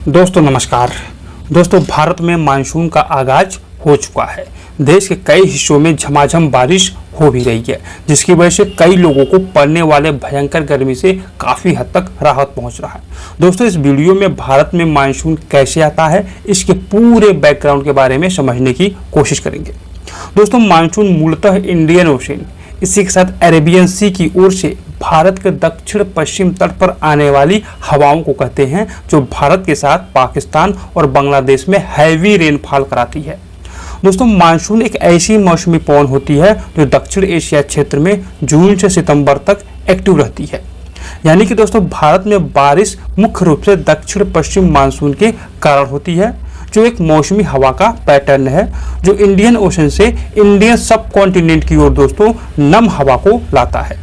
दोस्तों नमस्कार। दोस्तों भारत में मानसून का आगाज हो चुका है। देश के कई हिस्सों में झमाझम बारिश हो भी रही है, जिसकी वजह से कई लोगों को पड़ने वाले भयंकर गर्मी से काफ़ी हद तक राहत पहुंच रहा है। दोस्तों इस वीडियो में भारत में मानसून कैसे आता है, इसके पूरे बैकग्राउंड के बारे में समझने की कोशिश करेंगे। दोस्तों मानसून मूलतः इंडियन ओशन, इसी के साथ अरेबियन सी की ओर से भारत के दक्षिण पश्चिम तट पर आने वाली हवाओं को कहते हैं, जो भारत के साथ पाकिस्तान और बांग्लादेश में हैवी रेनफॉल कराती है। दोस्तों मानसून एक ऐसी मौसमी पवन होती है जो दक्षिण एशिया क्षेत्र में जून से सितंबर तक एक्टिव रहती है। यानी कि दोस्तों भारत में बारिश मुख्य रूप से दक्षिण पश्चिम मानसून के कारण होती है, जो एक मौसमी हवा का पैटर्न है जो इंडियन ओशन से इंडियन सब कॉन्टिनेंट की ओर दोस्तों नम हवा को लाता है।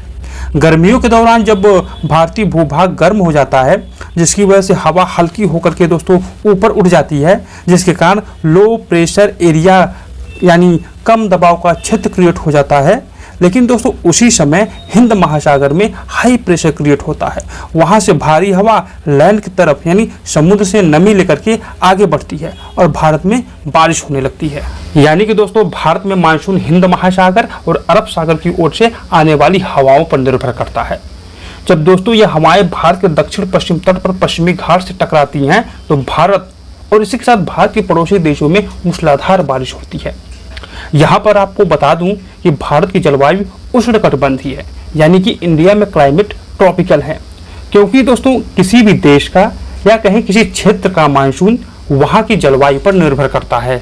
गर्मियों के दौरान जब भारतीय भूभाग गर्म हो जाता है, जिसकी वजह से हवा हल्की होकर के दोस्तों ऊपर उठ जाती है, जिसके कारण लो प्रेशर एरिया यानी कम दबाव का क्षेत्र क्रिएट हो जाता है। लेकिन दोस्तों उसी समय हिंद महासागर में हाई प्रेशर क्रिएट होता है। वहां से भारी हवा लैंड की तरफ यानी समुद्र से नमी लेकर के आगे बढ़ती है और भारत में बारिश होने लगती है। यानी कि दोस्तों भारत में मानसून हिंद महासागर और अरब सागर की ओर से आने वाली हवाओं पर निर्भर करता है। जब दोस्तों ये हवाएं भारत के दक्षिण पश्चिम तट पर पश्चिमी घाट से टकराती हैं तो भारत और इसी के साथ भारत के पड़ोसी देशों में मूसलाधार बारिश होती है। यहाँ पर आपको बता दूं कि भारत की जलवायु उष्णकटिबंधीय है, यानी कि इंडिया में क्लाइमेट ट्रॉपिकल है, क्योंकि दोस्तों किसी भी देश का या कहीं किसी क्षेत्र का मानसून वहाँ की जलवायु पर निर्भर करता है।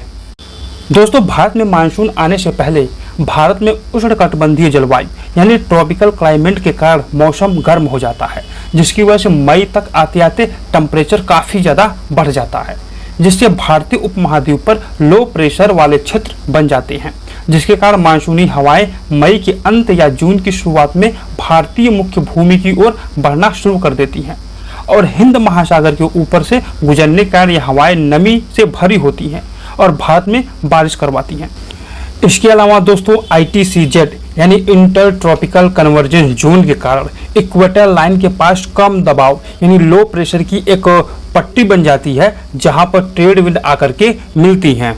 दोस्तों भारत में मानसून आने से पहले भारत में उष्णकटिबंधीय जलवायु यानी ट्रॉपिकल क्लाइमेट के कारण मौसम गर्म हो जाता है, जिसकी वजह से मई तक आते आते टेम्परेचर काफ़ी ज़्यादा बढ़ जाता है, जिससे भारतीय उपमहाद्वीप पर लो प्रेशर वाले क्षेत्र बन जाते हैं, जिसके कारण मानसूनी हवाएं मई के अंत या जून की शुरुआत में भारतीय मुख्य भूमि की ओर बढ़ना शुरू कर देती हैं और हिंद महासागर के ऊपर से गुजरने के कारण ये हवाएं नमी से भरी होती हैं और भारत में बारिश करवाती हैं। इसके अलावा दोस्तों ITCZ यानी इंटर ट्रॉपिकल कन्वर्जेंस जोन के कारण इक्वेटर लाइन के पास कम दबाव यानी लो प्रेशर की एक पट्टी बन जाती है, जहां पर ट्रेड विंड आकर के मिलती हैं।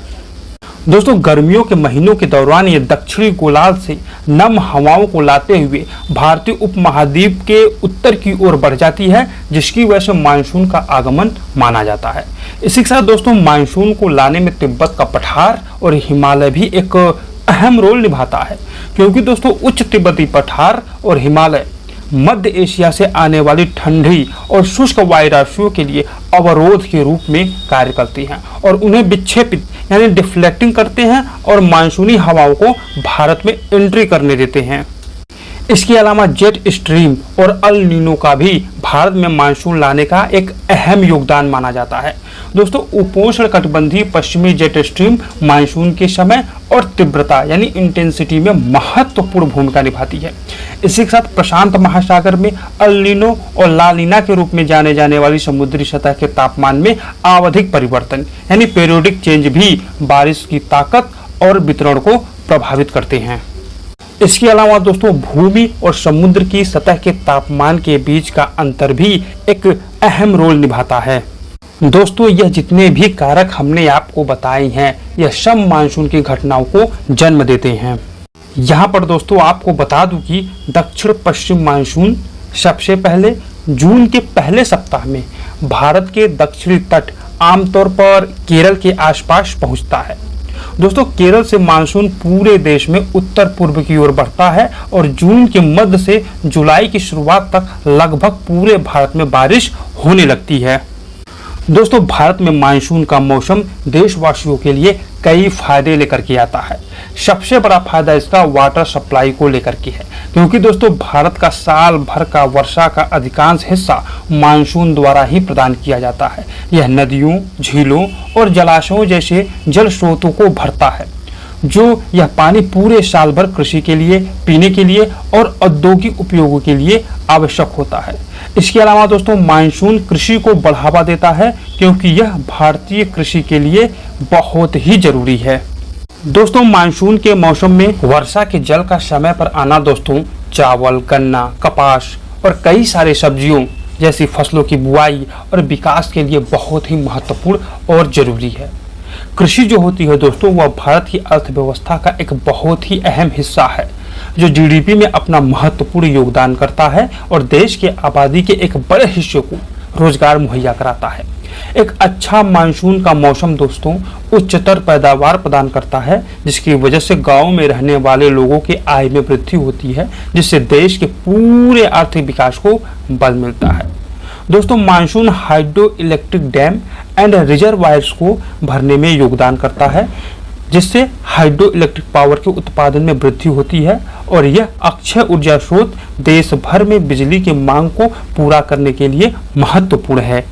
दोस्तों गर्मियों के महीनों के दौरान ये दक्षिणी गोलार्ध से नम हवाओं को लाते हुए भारतीय उपमहाद्वीप के उत्तर की ओर बढ़ जाती है, जिसकी वजह से मानसून का आगमन माना जाता है। इसी के साथ दोस्तों मानसून को लाने में तिब्बत का पठार और हिमालय भी एक अहम रोल निभाता है, क्योंकि दोस्तों उच्च तिब्बती पठार और हिमालय मध्य एशिया से आने वाली ठंडी और शुष्क वायु राशियों के लिए अवरोध के रूप में कार्य करती हैं और उन्हें विक्षेपित यानी डिफ्लेक्टिंग करते हैं और मानसूनी हवाओं को भारत में एंट्री करने देते हैं। इसके अलावा जेट स्ट्रीम और अल नीनो का भी भारत में मानसून लाने का एक अहम योगदान माना जाता है। दोस्तों उपोष्ण कटिबंधीय पश्चिमी जेट स्ट्रीम मानसून के समय और तीव्रता यानी इंटेंसिटी में महत्वपूर्ण भूमिका निभाती है। इसी के साथ प्रशांत महासागर में अल नीनो और ला नीना के रूप में जाने जाने वाली समुद्री सतह के तापमान में आवधिक परिवर्तन यानी पीरियोडिक चेंज भी बारिश की ताकत और वितरण को प्रभावित करते हैं। इसके अलावा दोस्तों भूमि और समुद्र की सतह के तापमान के बीच का अंतर भी एक अहम रोल निभाता है। दोस्तों यह जितने भी कारक हमने आपको बताए हैं, यह सब मानसून की घटनाओं को जन्म देते हैं। यहाँ पर दोस्तों आपको बता दूं कि दक्षिण पश्चिम मानसून सबसे पहले जून के पहले सप्ताह में भारत के दक्षिणी तट आमतौर पर केरल के आसपास पहुँचता है। दोस्तों केरल से मानसून पूरे देश में उत्तर पूर्व की ओर बढ़ता है और जून के मध्य से जुलाई की शुरुआत तक लगभग पूरे भारत में बारिश होने लगती है। दोस्तों भारत में मानसून का मौसम देशवासियों के लिए कई फायदे लेकर के आता है। सबसे बड़ा फायदा इसका वाटर सप्लाई को लेकर के है, क्योंकि दोस्तों भारत का साल भर का वर्षा का अधिकांश हिस्सा मानसून द्वारा ही प्रदान किया जाता है। यह नदियों, झीलों और जलाशयों जैसे जल स्रोतों को भरता है, जो यह पानी पूरे साल भर कृषि के लिए, पीने के लिए और औद्योगिक उपयोगों के लिए आवश्यक होता है। इसके अलावा दोस्तों मानसून कृषि को बढ़ावा देता है, क्योंकि यह भारतीय कृषि के लिए बहुत ही जरूरी है। दोस्तों मानसून के मौसम में वर्षा के जल का समय पर आना दोस्तों चावल, गन्ना, कपास और कई सारे सब्जियों जैसी फसलों की बुआई और विकास के लिए बहुत ही महत्वपूर्ण और जरूरी है। कृषि जो होती है दोस्तों, वह भारत की अर्थव्यवस्था का एक बहुत ही अहम हिस्सा है, जो जीडीपी में अपना महत्वपूर्ण योगदान करता है और देश के आबादी के एक बड़े हिस्से को रोजगार मुहैया कराता है। एक अच्छा मानसून का मौसम दोस्तों उच्चतर पैदावार प्रदान करता है, जिसकी वजह से गांव में रहने वाले लोगों की आय में वृद्धि होती है, जिससे देश के पूरे आर्थिक विकास को बल मिलता है। दोस्तों, monsoon hydro electric dam and reservoirs को भरने में योगदान करता है, जिससे हाइड्रो इलेक्ट्रिक पावर के उत्पादन में वृद्धि होती है और यह अक्षय ऊर्जा स्रोत देश भर में बिजली की मांग को पूरा करने के लिए महत्वपूर्ण है।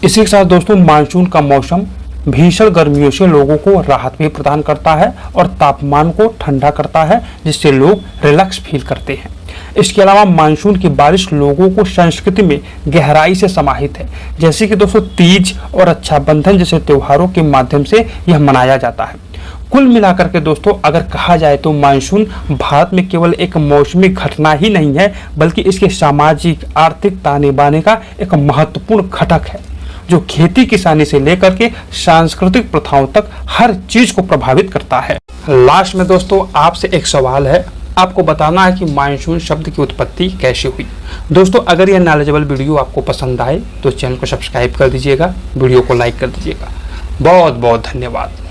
इसी के साथ दोस्तों, मानसून का मौसम भीषण गर्मियों से लोगों को राहत भी प्रदान करता है और तापमान को ठंडा करता है, जिससे लोग रिलैक्स फील करते हैं। इसके अलावा मानसून की बारिश लोगों को संस्कृति में गहराई से समाहित है, जैसे कि दोस्तों तीज और रक्षाबंधन जैसे त्योहारों के माध्यम से यह मनाया जाता है। कुल मिलाकर के दोस्तों अगर कहा जाए तो मानसून भारत में केवल एक मौसमी घटना ही नहीं है, बल्कि इसके सामाजिक आर्थिक ताने बाने का एक महत्वपूर्ण घटक है, जो खेती किसानी से लेकर के सांस्कृतिक प्रथाओं तक हर चीज को प्रभावित करता है। लास्ट में दोस्तों आपसे एक सवाल है, आपको बताना है कि मानसून शब्द की उत्पत्ति कैसे हुई। दोस्तों, अगर यह नॉलेजेबल वीडियो आपको पसंद आए तो चैनल को सब्सक्राइब कर दीजिएगा, वीडियो को लाइक कर दीजिएगा। बहुत बहुत धन्यवाद।